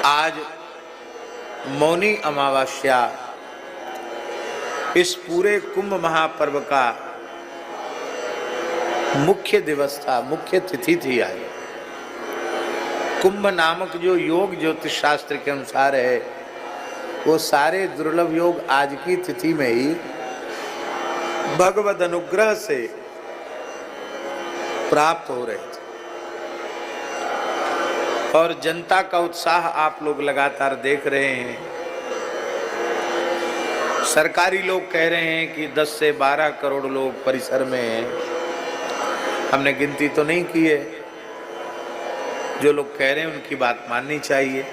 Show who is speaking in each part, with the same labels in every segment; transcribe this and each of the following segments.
Speaker 1: आज मौनी अमावस्या इस पूरे कुंभ महापर्व का मुख्य दिवस था, मुख्य तिथि थी आज। कुंभ नामक जो योग ज्योतिष शास्त्र के अनुसार है, वो सारे दुर्लभ योग आज की तिथि में ही भगवद अनुग्रह से प्राप्त हो रहे थे। और जनता का उत्साह आप लोग लगातार देख रहे हैं। सरकारी लोग कह रहे हैं कि 10 से 12 करोड़ लोग परिसर में हैं। हमने गिनती तो नहीं की है। जो लोग कह रहे हैं उनकी बात माननी चाहिए।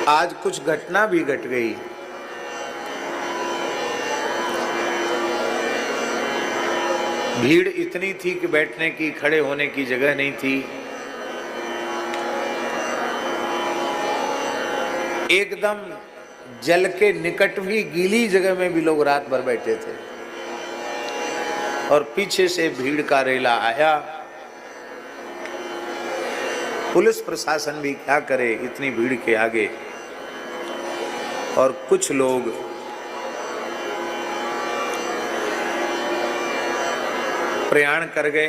Speaker 1: आज कुछ घटना भी घट गई। भीड़ इतनी थी कि बैठने की, खड़े होने की जगह नहीं थी। एकदम जल के निकट भी, गीली जगह में भी लोग रात भर बैठे थे। और पीछे से भीड़ का रेला आया। पुलिस प्रशासन भी क्या करे इतनी भीड़ के आगे। और कुछ लोग प्रयाण कर गए,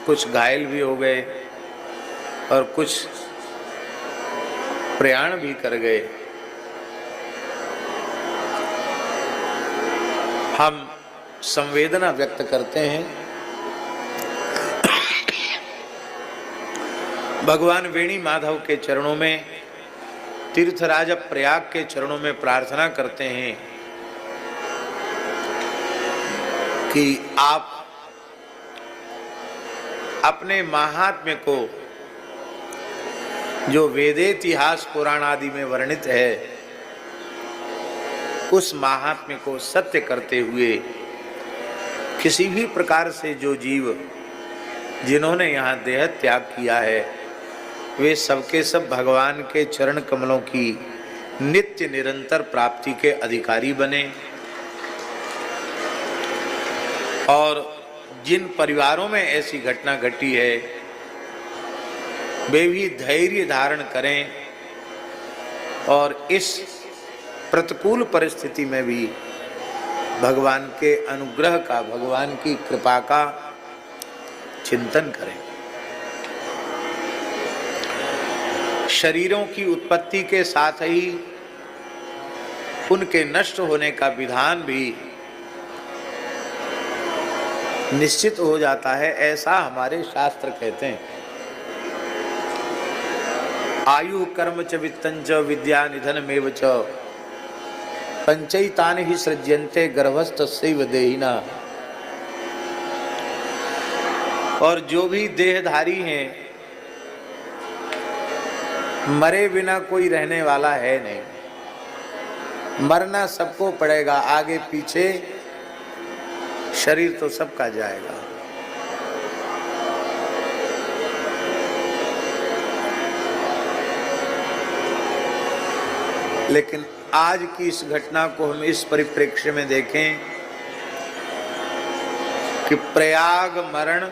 Speaker 1: कुछ घायल भी हो गए और कुछ प्रयाण भी कर गए। हम संवेदना व्यक्त करते हैं। भगवान वेणी माधव के चरणों में, तीर्थराज प्रयाग के चरणों में प्रार्थना करते हैं कि आप अपने महात्म्य को, जो वेदे इतिहास पुराण आदि में वर्णित है, उस महात्म्य को सत्य करते हुए किसी भी प्रकार से जो जीव जिन्होंने यहाँ देह त्याग किया है, वे सबके सब भगवान के चरण कमलों की नित्य निरंतर प्राप्ति के अधिकारी बने। और जिन परिवारों में ऐसी घटना घटी है, वे भी धैर्य धारण करें और इस प्रतिकूल परिस्थिति में भी भगवान के अनुग्रह का, भगवान की कृपा का चिंतन करें। शरीरों की उत्पत्ति के साथ ही उनके नष्ट होने का विधान भी निश्चित हो जाता है, ऐसा हमारे शास्त्र कहते हैं। आयु कर्म च वित्तं च विद्या निधनमेव च पंचैतानि हि सृज्यन्ते गर्भस्थस्यैव देहिना। और जो भी देहधारी हैं, मरे बिना कोई रहने वाला है नहीं। मरना सबको पड़ेगा, आगे पीछे शरीर तो सबका जाएगा। लेकिन आज की इस घटना को हम इस परिप्रेक्ष्य में देखें कि प्रयाग मरण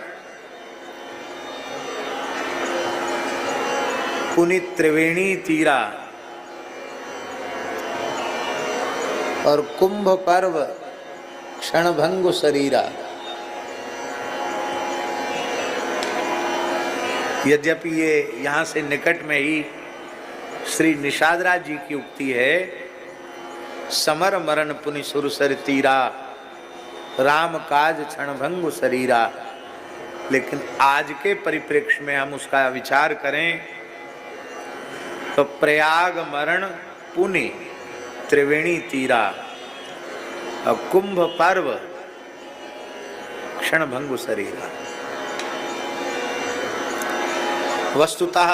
Speaker 1: पुनि त्रिवेणी तीरा और कुंभ पर्व क्षणभंगु शरीरा। यद्यपि ये यहाँ से निकट में ही श्री निषादराज जी की उक्ति है, समर मरण पुनि सुरसर तीरा राम काज क्षणभंगु शरीरा। लेकिन आज के परिप्रेक्ष्य में हम उसका विचार करें तो प्रयाग मरण पुनि त्रिवेणी तीरा और कुंभ पर्व क्षणभंगु शरीरा। वस्तुतः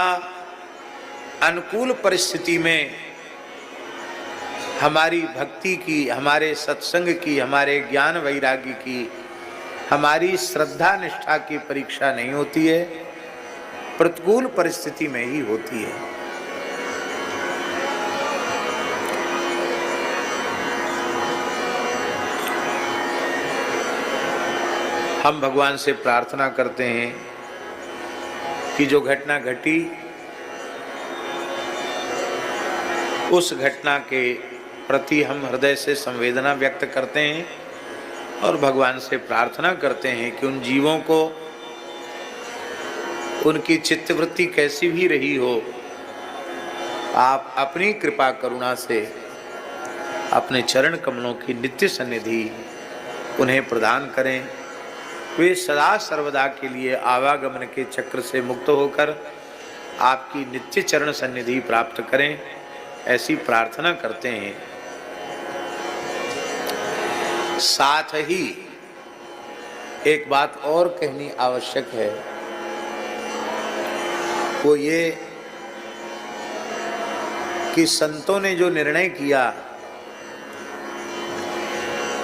Speaker 1: अनुकूल परिस्थिति में हमारी भक्ति की, हमारे सत्संग की, हमारे ज्ञान वैराग्य की, हमारी श्रद्धा निष्ठा की परीक्षा नहीं होती है, प्रतिकूल परिस्थिति में ही होती है। हम भगवान से प्रार्थना करते हैं कि जो घटना घटी उस घटना के प्रति हम हृदय से संवेदना व्यक्त करते हैं और भगवान से प्रार्थना करते हैं कि उन जीवों को उनकी चित्तवृत्ति कैसी भी रही हो, आप अपनी कृपा करुणा से अपने चरण कमलों की नित्य सन्निधि उन्हें प्रदान करें। वे सदा सर्वदा के लिए आवागमन के चक्र से मुक्त होकर आपकी नित्य चरण सन्निधि प्राप्त करें, ऐसी प्रार्थना करते हैं। साथ ही एक बात और कहनी आवश्यक है, वो ये कि संतों ने जो निर्णय किया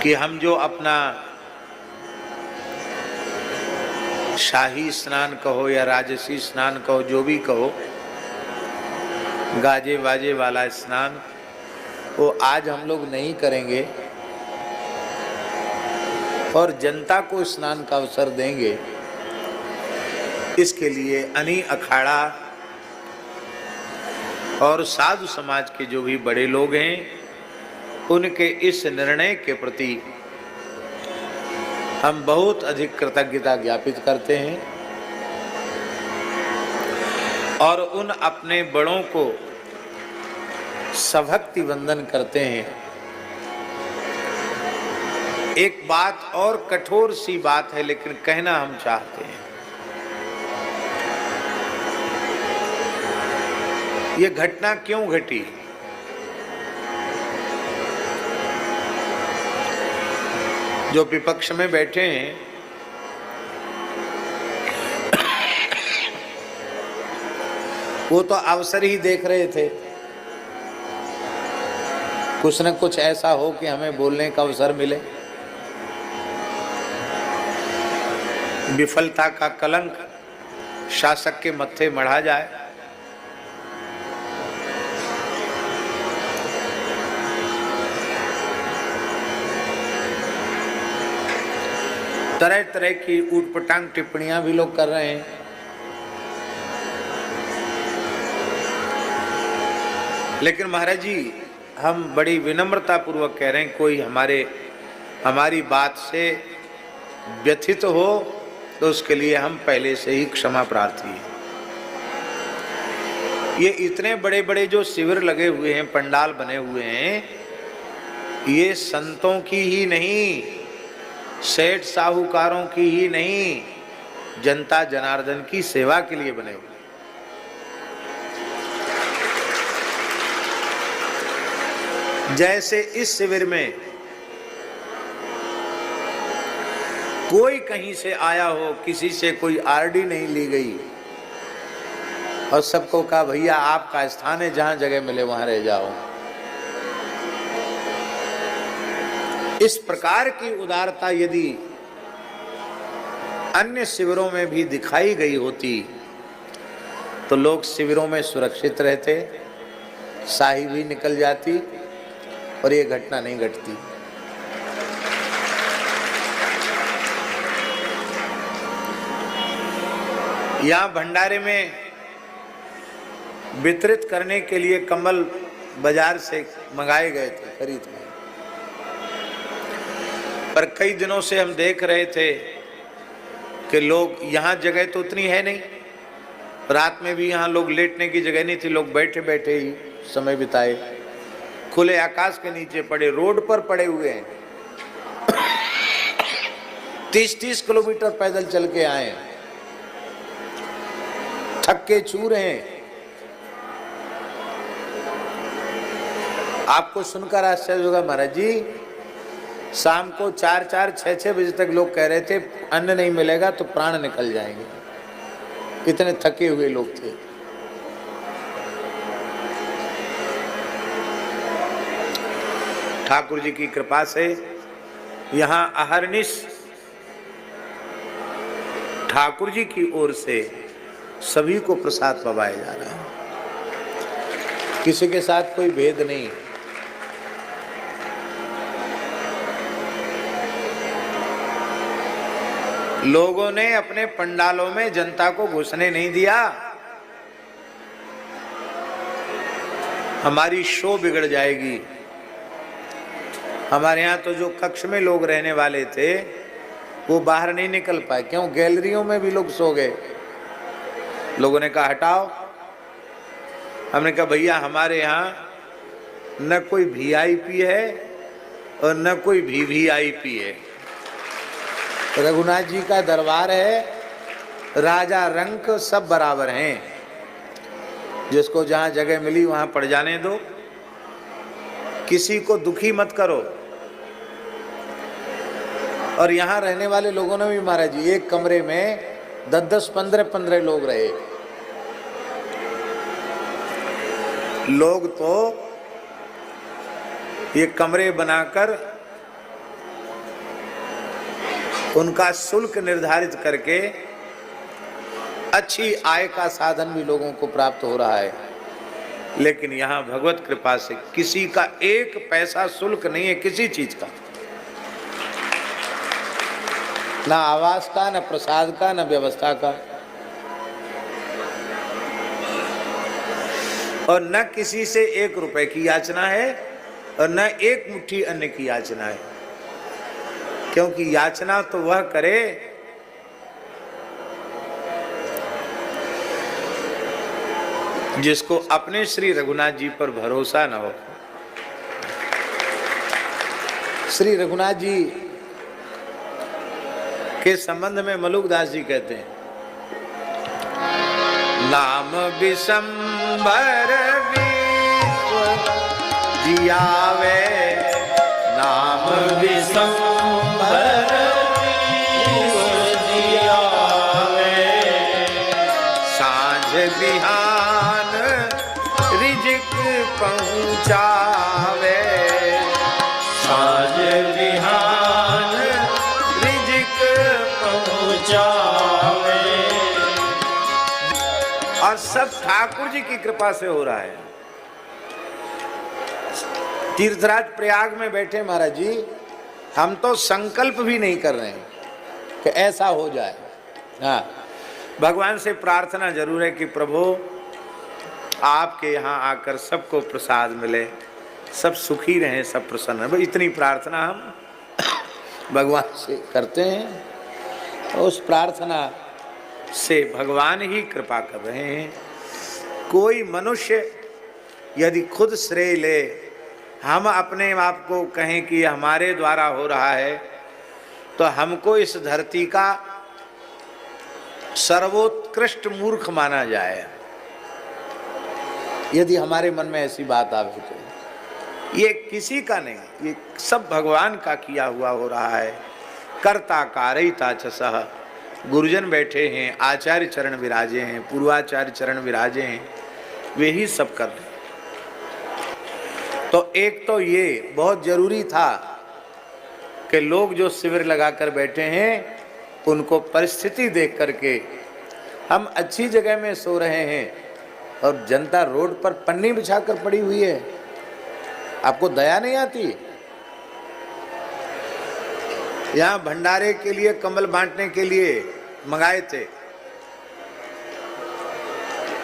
Speaker 1: कि हम जो अपना शाही स्नान कहो या राजसी स्नान कहो, जो भी कहो, गाजे बाजे वाला स्नान, वो आज हम लोग नहीं करेंगे और जनता को स्नान का अवसर देंगे। इसके लिए अनी अखाड़ा और साधु समाज के जो भी बड़े लोग हैं, उनके इस निर्णय के प्रति हम बहुत अधिक कृतज्ञता ज्ञापित करते हैं और उन अपने बड़ों को सभक्ति वंदन करते हैं। एक बात और कठोर सी बात है, लेकिन कहना हम चाहते हैं। ये घटना क्यों घटी? जो विपक्ष में बैठे हैं, वो तो अवसर ही देख रहे थे, कुछ न कुछ ऐसा हो कि हमें बोलने का अवसर मिले। विफलता का कलंक शासक के मत्थे मढ़ा जाए। तरह तरह की ऊटपटांग टिप्पणियां भी लोग कर रहे हैं। लेकिन महाराज जी, हम बड़ी विनम्रता पूर्वक कह रहे हैं, कोई हमारी बात से व्यथित हो तो उसके लिए हम पहले से ही क्षमा प्रार्थी हैं। ये इतने बड़े बड़े जो शिविर लगे हुए हैं, पंडाल बने हुए हैं, ये संतों की ही नहीं, सेठ साहूकारों की ही नहीं, जनता जनार्दन की सेवा के लिए बने हुए। जैसे इस शिविर में कोई कहीं से आया हो, किसी से कोई आरडी नहीं ली गई और सबको कहा भैया आपका स्थान है, जहां जगह मिले वहां रह जाओ। इस प्रकार की उदारता यदि अन्य शिविरों में भी दिखाई गई होती तो लोग शिविरों में सुरक्षित रहते, शाही भी निकल जाती और ये घटना नहीं घटती। यहाँ भंडारे में वितरित करने के लिए कंबल बाजार से मंगाए गए थे, खरीद के, पर कई दिनों से हम देख रहे थे कि लोग, यहाँ जगह तो उतनी है नहीं, रात में भी यहाँ लोग लेटने की जगह नहीं थी, लोग बैठे बैठे ही समय बिताए, खुले आकाश के नीचे पड़े, रोड पर पड़े हुए हैं। 30-30 किलोमीटर पैदल चल के आए, थक के छू रहे हैं। आपको सुनकर आश्चर्य होगा महाराज जी, शाम को 4-4, 6-6 बजे तक लोग कह रहे थे अन्न नहीं मिलेगा तो प्राण निकल जाएंगे, इतने थके हुए लोग थे। ठाकुर जी की कृपा से यहाँ अहर्निश ठाकुर जी की ओर से सभी को प्रसाद पवाया जा रहा है, किसी के साथ कोई भेद नहीं। लोगों ने अपने पंडालों में जनता को घुसने नहीं दिया। हमारी शो बिगड़ जाएगी। हमारे यहाँ तो जो कक्ष में लोग रहने वाले थे वो बाहर नहीं निकल पाए। क्यों? गैलरियों में भी लोग सो गए। लोगों ने कहा हटाओ। हमने कहा भैया हमारे यहाँ न कोई वीआईपी है और न कोई वीवीआईपी है। रघुनाथ जी का दरबार है, राजा रंक सब बराबर हैं। जिसको जहाँ जगह मिली वहाँ पड़ जाने दो, किसी को दुखी मत करो। और यहाँ रहने वाले लोगों ने भी महाराज जी एक कमरे में 10-10, 15-15 लोग रहे। लोग तो ये कमरे बनाकर उनका शुल्क निर्धारित करके अच्छी आय का साधन भी लोगों को प्राप्त हो रहा है। लेकिन यहाँ भगवत कृपा से किसी का एक पैसा शुल्क नहीं है, किसी चीज का, ना आवास का, न प्रसाद का, न व्यवस्था का, और न किसी से 1 रुपए की याचना है और न एक मुट्ठी अन्न की याचना है। क्योंकि याचना तो वह करे जिसको अपने श्री रघुनाथ जी पर भरोसा न हो। श्री रघुनाथ जी के संबंध में मलुकदास जी कहते हैं, नाम विशंबर विश्व जियावे, नाम विशंबर विश्व जियावे, सांझ बिहान रिजिक पहुँचावे, सांझ बिहान रिजिक पहुँचावे। और सब ठाकुर जी की कृपा से हो रहा है। तीर्थराज प्रयाग में बैठे महाराज जी, हम तो संकल्प भी नहीं कर रहे हैं कि ऐसा हो जाए। हाँ, भगवान से प्रार्थना जरूर है कि प्रभु आपके यहाँ आकर सबको प्रसाद मिले, सब सुखी रहें, सब प्रसन्न रहें। इतनी प्रार्थना हम भगवान से करते हैं। उस प्रार्थना से भगवान ही कृपा कर रहे हैं। कोई मनुष्य यदि खुद श्रेय ले, हम अपने आप को कहें कि हमारे द्वारा हो रहा है, तो हमको इस धरती का सर्वोत्कृष्ट मूर्ख माना जाए। यदि हमारे मन में ऐसी बात आवे तो ये किसी का नहीं, ये सब भगवान का किया हुआ हो रहा है। कर्ता कारयिता च सः, गुरुजन बैठे हैं, आचार्य चरण विराजे हैं, पूर्वाचार्य चरण विराजे हैं, वे ही सब कर रहे हैं। तो एक तो ये बहुत जरूरी था कि लोग जो शिविर लगाकर बैठे हैं उनको परिस्थिति देख करके, हम अच्छी जगह में सो रहे हैं और जनता रोड पर पन्नी बिछाकर पड़ी हुई है, आपको दया नहीं आती? यहाँ भंडारे के लिए, कंबल बांटने के लिए मंगाए थे,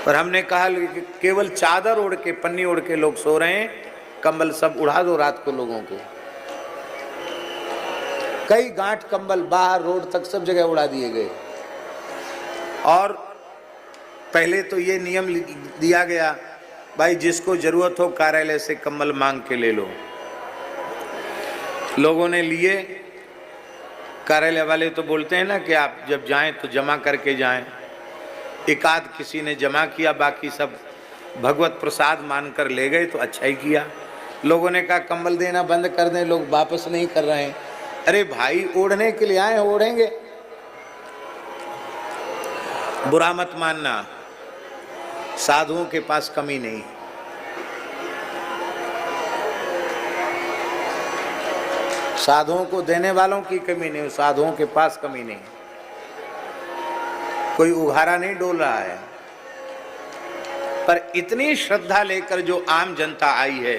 Speaker 1: पर हमने कहा कि केवल चादर ओढ़ के, पन्नी ओढ़ के लोग सो रहे हैं, कंबल सब उड़ा दो रात को लोगों को। कई गांठ कंबल बाहर रोड तक सब जगह उड़ा दिए गए। और पहले तो ये नियम दिया गया, भाई जिसको जरूरत हो कार्यालय से कंबल मांग के ले लो। लोगों ने लिए, कार्यालय वाले तो बोलते हैं ना कि आप जब जाएं तो जमा करके जाएं। एकाध किसी ने जमा किया, बाकी सब भगवत प्रसाद मानकर ले गए, तो अच्छा ही किया। लोगों ने कहा कंबल देना बंद कर दें, लोग वापस नहीं कर रहे हैं। अरे भाई, ओढ़ने के लिए आए, ओढ़ेंगे, बुरा मत मानना। साधुओं के पास कमी नहीं, साधुओं को देने वालों की कमी नहीं, साधुओं के पास कमी नहीं। कोई उघारा नहीं डोल रहा है, पर इतनी श्रद्धा लेकर जो आम जनता आई है,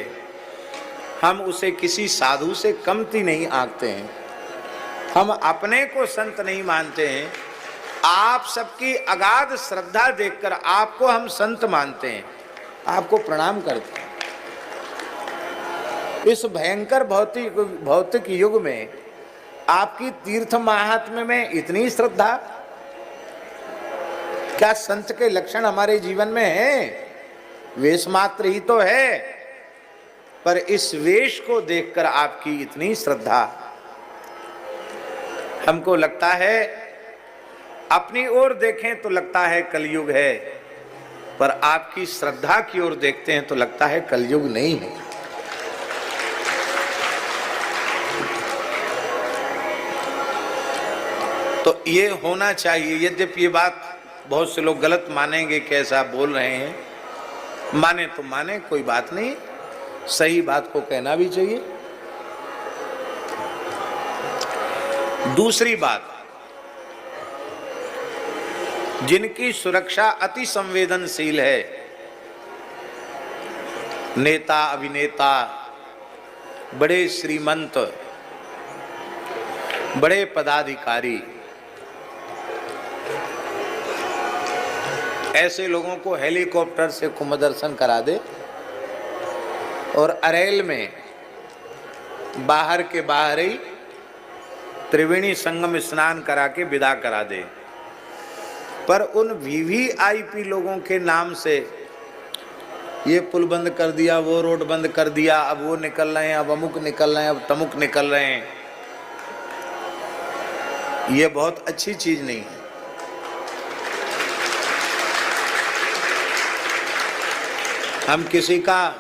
Speaker 1: हम उसे किसी साधु से कमती नहीं आंकते हैं। हम अपने को संत नहीं मानते हैं, आप सबकी अगाध श्रद्धा देखकर आपको हम संत मानते हैं, आपको प्रणाम करते हैं। इस भयंकर भौतिक युग में आपकी तीर्थ महात्म्य में इतनी श्रद्धा, क्या संत के लक्षण हमारे जीवन में है? वेश मात्र ही तो है, पर इस वेश को देखकर आपकी इतनी श्रद्धा। हमको लगता है, अपनी ओर देखें तो लगता है कलयुग है, पर आपकी श्रद्धा की ओर देखते हैं तो लगता है कलयुग नहीं है। तो ये होना चाहिए। यद्यपि ये बात बहुत से लोग गलत मानेंगे कि ऐसा बोल रहे हैं, माने तो माने, कोई बात नहीं, सही बात को कहना भी चाहिए। दूसरी बात, जिनकी सुरक्षा अति संवेदनशील है, नेता, अभिनेता, बड़े श्रीमंत, बड़े पदाधिकारी, ऐसे लोगों को हेलीकॉप्टर से कुंभ दर्शन करा दे और अरेल में बाहर के बाहर ही त्रिवेणी संगम स्नान करा के विदा करा दे, पर उन वीवीआईपी लोगों के नाम से ये पुल बंद कर दिया, वो रोड बंद कर दिया, अब वो निकल रहे हैं, अब अमुक निकल रहे हैं, अब तमुक निकल रहे हैं, ये बहुत अच्छी चीज नहीं है। हम किसी का,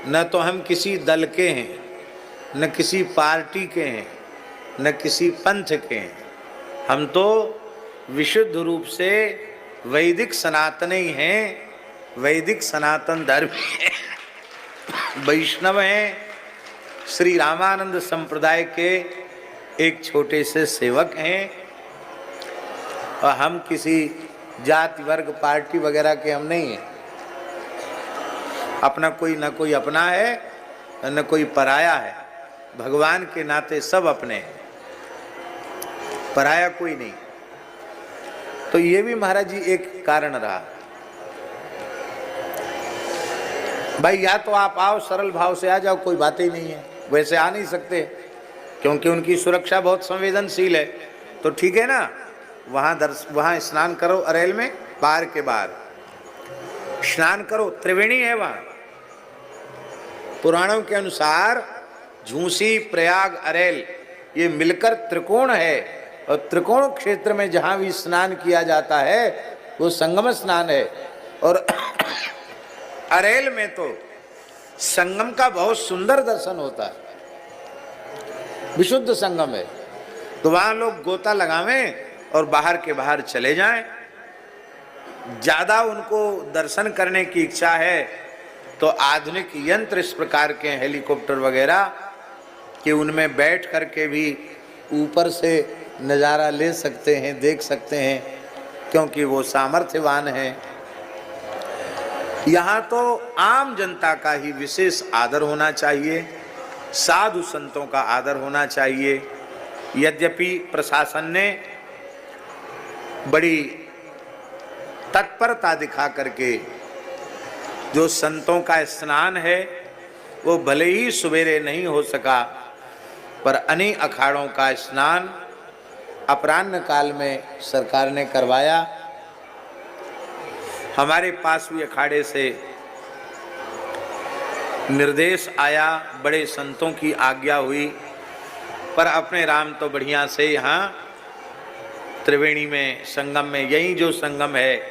Speaker 1: न तो हम किसी दल के हैं, न किसी पार्टी के हैं, न किसी पंथ के हैं, हम तो विशुद्ध रूप से वैदिक सनातनी हैं, वैदिक सनातन धर्म वैष्णव हैं, श्री रामानंद संप्रदाय के एक छोटे से सेवक हैं, और हम किसी जाति वर्ग पार्टी वगैरह के हम नहीं हैं। अपना कोई न कोई अपना है, न कोई पराया है, भगवान के नाते सब अपने हैं, पराया कोई नहीं। तो ये भी महाराज जी एक कारण रहा। भाई या तो आप आओ, सरल भाव से आ जाओ, कोई बात ही नहीं है, वैसे आ नहीं सकते क्योंकि उनकी सुरक्षा बहुत संवेदनशील है, तो ठीक है ना, वहां स्नान करो अरेल में, बाहर के बाहर स्नान करो, त्रिवेणी है वहां। पुराणों के अनुसार झूसी, प्रयाग, अरेल ये मिलकर त्रिकोण है, और त्रिकोण क्षेत्र में जहां भी स्नान किया जाता है वो संगम स्नान है। और अरेल में तो संगम का बहुत सुंदर दर्शन होता है, विशुद्ध संगम है, तो वहां लोग गोता लगावें और बाहर के बाहर चले जाएं। ज्यादा उनको दर्शन करने की इच्छा है तो आधुनिक यंत्र इस प्रकार के हेलीकॉप्टर वगैरह कि उनमें बैठ करके भी ऊपर से नज़ारा ले सकते हैं, देख सकते हैं, क्योंकि वो सामर्थ्यवान हैं। यहाँ तो आम जनता का ही विशेष आदर होना चाहिए, साधु संतों का आदर होना चाहिए। यद्यपि प्रशासन ने बड़ी तत्परता दिखा करके जो संतों का स्नान है वो भले ही सवेरे नहीं हो सका, पर अनेक अखाड़ों का स्नान अपराह्न काल में सरकार ने करवाया। हमारे पास भी अखाड़े से निर्देश आया, बड़े संतों की आज्ञा हुई, पर अपने राम तो बढ़िया से यहाँ त्रिवेणी में संगम में, यही जो संगम है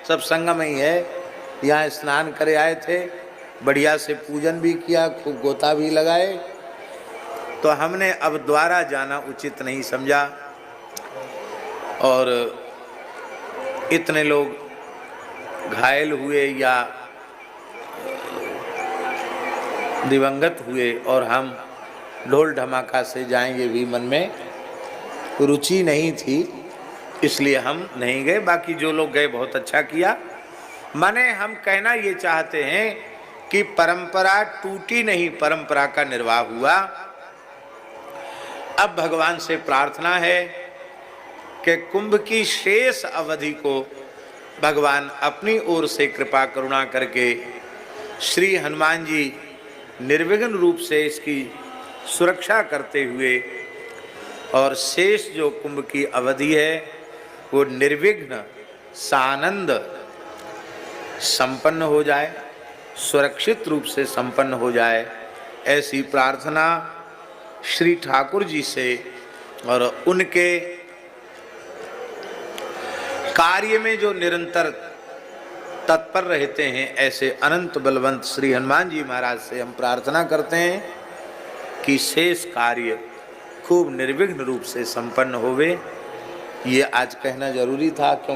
Speaker 1: सब संगम ही है, यहाँ स्नान करे आए थे, बढ़िया से पूजन भी किया, खूब गोता भी लगाए। तो हमने अब द्वारा जाना उचित नहीं समझा, और इतने लोग घायल हुए या दिवंगत हुए और हम ढोल धमाका से जाएंगे भी मन में रुचि नहीं थी, इसलिए हम नहीं गए। बाकी जो लोग गए बहुत अच्छा किया। माने हम कहना ये चाहते हैं कि परंपरा टूटी नहीं, परंपरा का निर्वाह हुआ। अब भगवान से प्रार्थना है कि कुंभ की शेष अवधि को भगवान अपनी ओर से कृपा करुणा करके श्री हनुमान जी निर्विघ्न रूप से इसकी सुरक्षा करते हुए और शेष जो कुंभ की अवधि है वो निर्विघ्न सानंद संपन्न हो जाए, सुरक्षित रूप से संपन्न हो जाए, ऐसी प्रार्थना श्री ठाकुर जी से और उनके कार्य में जो निरंतर तत्पर रहते हैं ऐसे अनंत बलवंत श्री हनुमान जी महाराज से हम प्रार्थना करते हैं कि शेष कार्य खूब निर्विघ्न रूप से संपन्न होवे। ये आज कहना जरूरी था क्योंकि